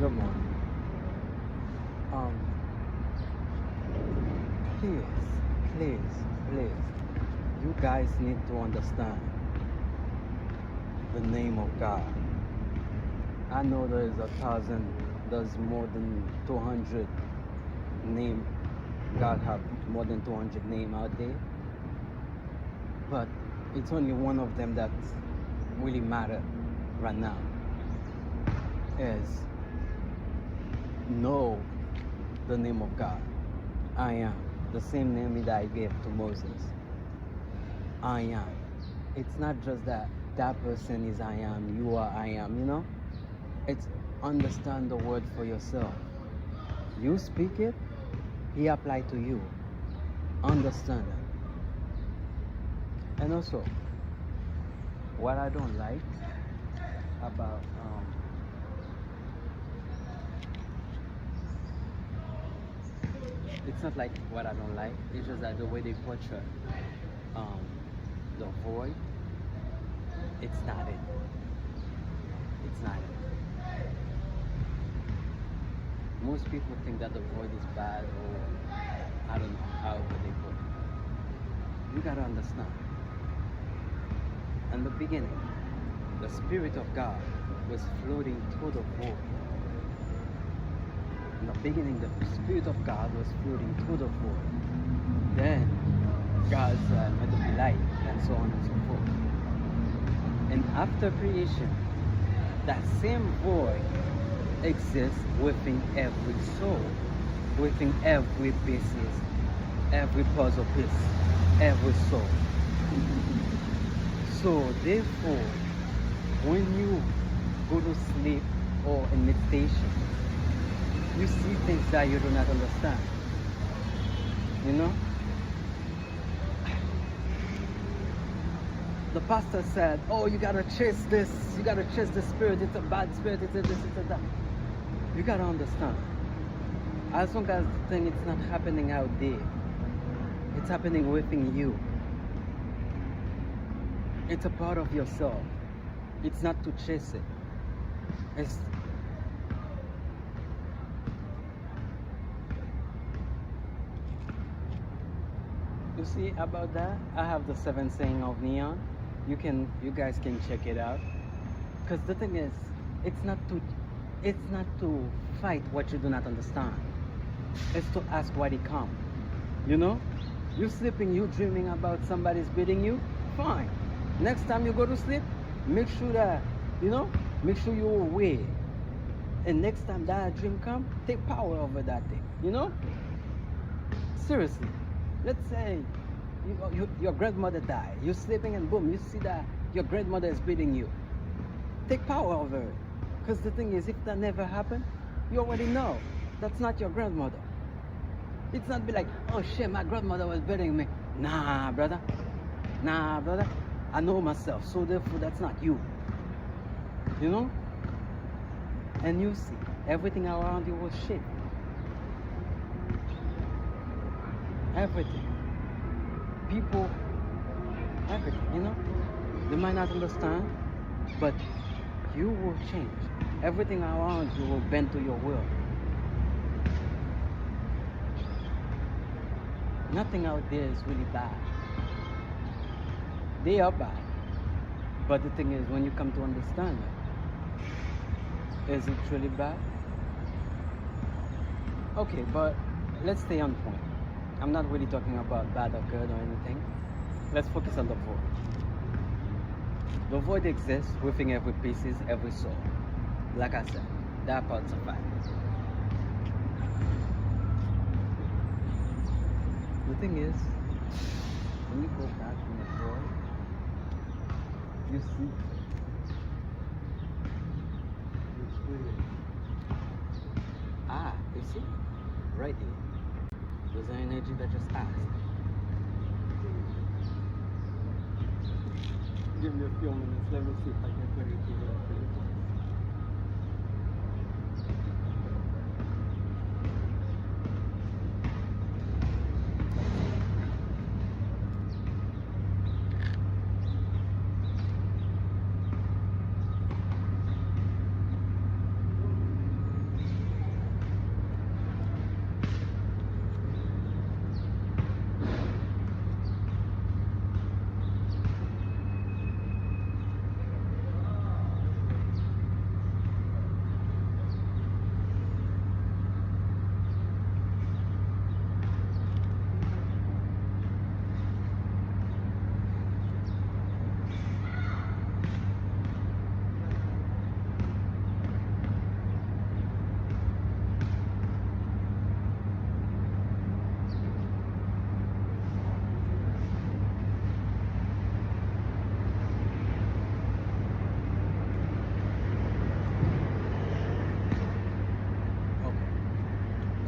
come on. Um, please, please, please. You guys need to understand the name of God. I know there's more than 200 name. God have more than 200 name out there, but it's only one of them that really matter right now. Is know the name of God. I am the same name that I gave to Moses. I am. It's not just that that person is I am, you are I am, you know? It's understand the word for yourself. You speak it, he apply to you. Understand it. And also, what I don't like about it's not like what I don't like, it's just that the way they portray um the void, it's not it. It's not it. Most people think that the void is bad, or I don't know, however they put it. You gotta understand. In the beginning, the Spirit of God was floating through the void. In the beginning, the Spirit of God was floating through the void. Then, God said, let there be light, and so on and so forth. And after creation, that same void exists within every soul, within every pieces, every puzzle piece, every soul. So therefore, when you go to sleep or in meditation, you see things that you do not understand. You know? The pastor said, oh, you gotta chase this, you gotta chase the spirit, it's a bad spirit, it's a this, it's a that. You gotta understand. As long as the thing it's not happening out there, it's happening within you. It's a part of yourself. It's not to chase it. It's you see about that? I have the 7 saying of Neon. You guys can check it out. Because the thing is, it's not to fight what you do not understand. It's to ask why they come. You know? You sleeping, you dreaming about somebody's beating you, fine. Next time you go to sleep, make sure that, make sure you're aware. And next time that dream come, take power over that thing, Seriously. Let's say your grandmother died. You're sleeping and boom, you see that your grandmother is beating you. Take power over it. Because the thing is, if that never happened, you already know that's not your grandmother. It's not be like, oh shit, my grandmother was beating me. Nah, brother. I know myself, so therefore that's not you. And you see, everything around you will shift. Everything. People, everything, They might not understand, but you will change. Everything around you will bend to your will. Nothing out there is really bad. They are bad. But the thing is, when you come to understand it, is it really bad? Okay, but let's stay on point. I'm not really talking about bad or good or anything. Let's focus on the void. The void exists within every pieces, every soul. Like I said, that part's a fact. The thing is, when you go back in the void, you see you see? Right here. There's an energy that just passed. Give me a few minutes, let me see if I can put it together.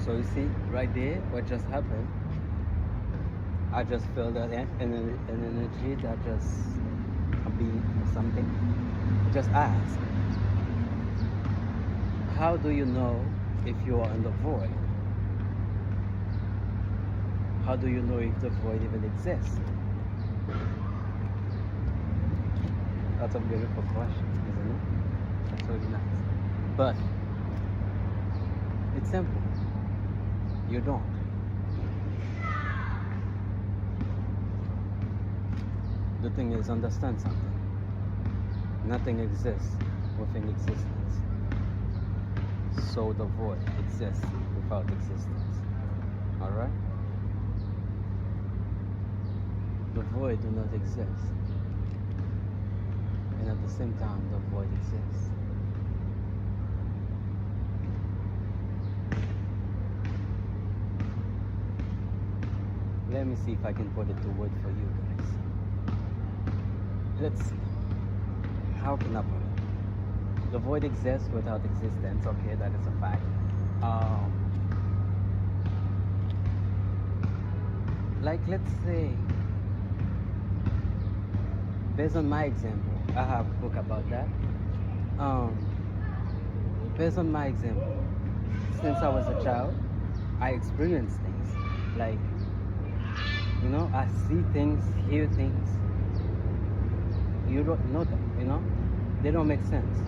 So you see, right there, what just happened? I just felt that an energy that just a beat or something. Just ask, how do you know if you are in the void? How do you know if the void even exists? That's a beautiful question, isn't it? That's really nice. But it's simple. You don't. The thing is, understand something. Nothing exists within existence. So the void exists without existence. Alright? The void do not exist. And at the same time, the void exists. Let me see if I can put it to word for you guys. Let's see. How can I put it? The void exists without existence. Okay, that is a fact. Like, let's say, based on my example, I have a book about that. Based on my example, since I was a child, I experienced things. Like, you know, I see things, hear things. You don't know them, you know? They don't make sense.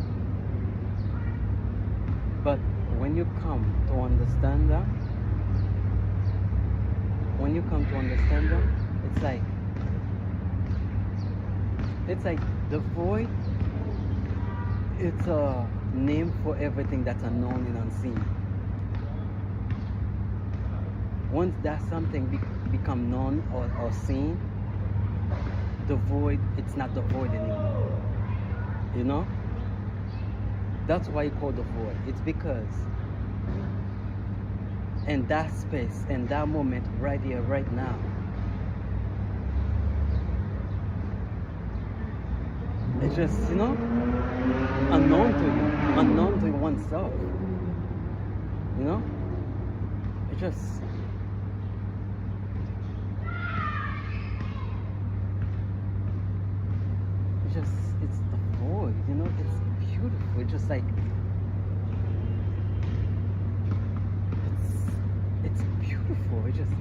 But when you come to understand them, it's like the void, it's a name for everything that's unknown and unseen. Once that something become known or seen, the void, it's not the void anymore. You know? That's why you call the void. It's because in that space, in that moment, right here, right now, it's just, you know, unknown to you, unknown to oneself. You know? It just, it's the void, you know, it's beautiful. It's just like, it's beautiful. It just,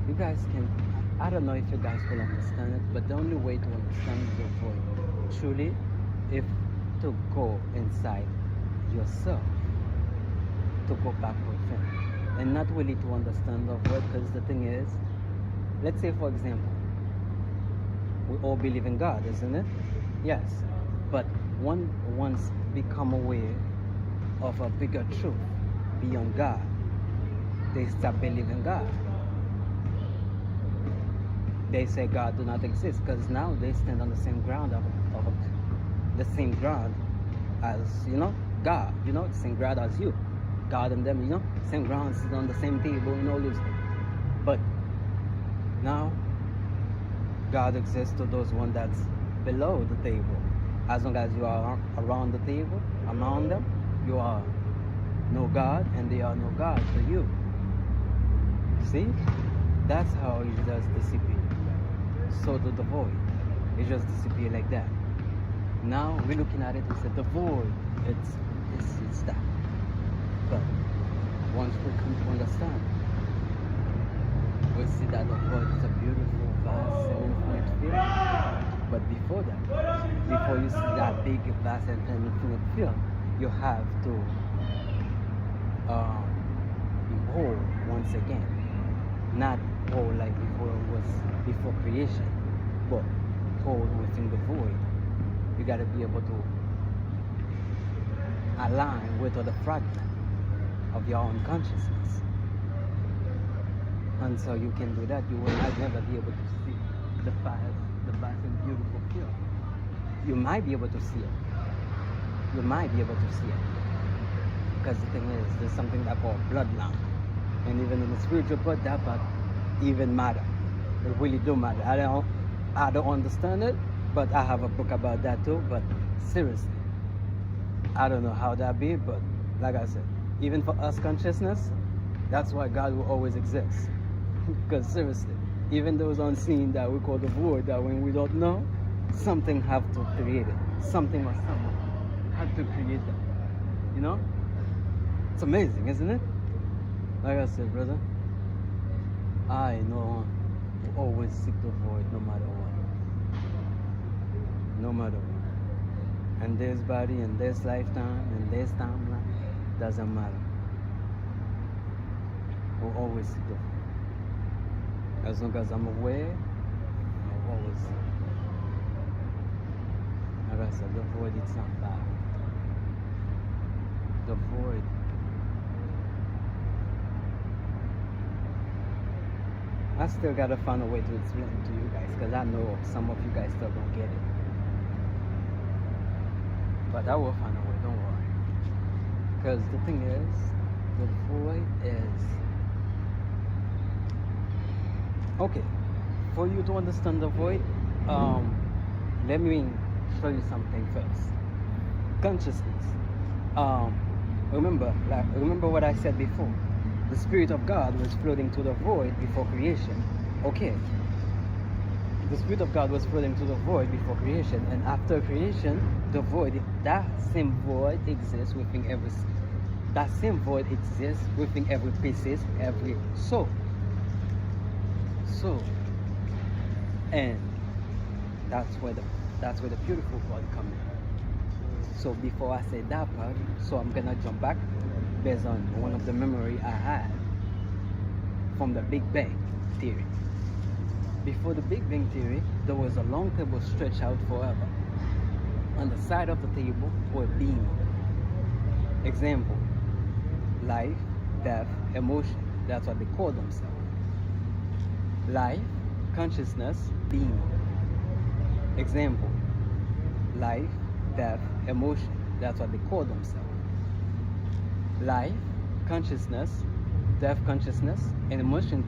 you guys can, I don't know if you guys will understand it, but the only way to understand the void truly is to go inside yourself, to go back within. And not really to understand the void, because the thing is, let's say for example, we all believe in God, isn't it? Yes. But once become aware of a bigger truth beyond God, they stop believing God. They say God do not exist, because now they stand on the same ground of the same ground as, you know, God, you know, the same ground as you. God and them, you know, same ground, sit on the same table and all this. But now God exists to those one that's below the table. As long as you are around the table, among them, you are no God and they are no God to you. See? That's how it just disappear. So do the void. It just disappear like that. Now we're looking at it and said the void, it's that. But once we come to understand, we see that the void is a beautiful, vast, and infinite field. But before that, before you see that big, vast, and infinite field, you have to be whole once again. Not whole like before it was before creation, but whole within the void. You gotta be able to align with other fragments of your own consciousness. And so you can do that, you will never be able to see the vast and beautiful field. You might be able to see it. You might be able to see it. Because the thing is, there's something that called bloodline. And even in the spiritual part, that part even matter. It really do matter. I don't understand it, But I have a book about that too. But seriously, I don't know how that be, but like I said, even for us consciousness, that's why God will always exist. Because seriously, even those unseen that we call the void, that when we don't know, something have to create it. Something or someone had to create that. You know? It's amazing, isn't it? Like I said, brother, I know we always seek the void no matter what. No matter what. And this body, and this lifetime, and this timeline, doesn't matter. We'll always seek the void. As long as I'm aware, I'll always seek it. Like I said, the void, it's not bad. The void. I still gotta find a way to explain it to you guys, because I know some of you guys still don't get it. But I will find a way, don't worry. Because the thing is, the void is... Okay, for you to understand the void, let me show you something first. Consciousness. Remember what I said before. The Spirit of God was floating to the void before creation. Okay. The Spirit of God was floating to the void before creation, and after creation, the void, that same void exists within every... That same void exists within every pieces, every soul. So, and that's where the beautiful part comes in. So before I say that part, so I'm gonna jump back based on one of the memory I had from the Big Bang Theory. Before the Big Bang Theory, there was a long table stretched out forever. On the side of the table were beings. Example, life, death, emotion. That's what they call themselves. Life, consciousness, being. Example, life, death, emotion. That's what they call themselves. Life, consciousness, death consciousness, and emotion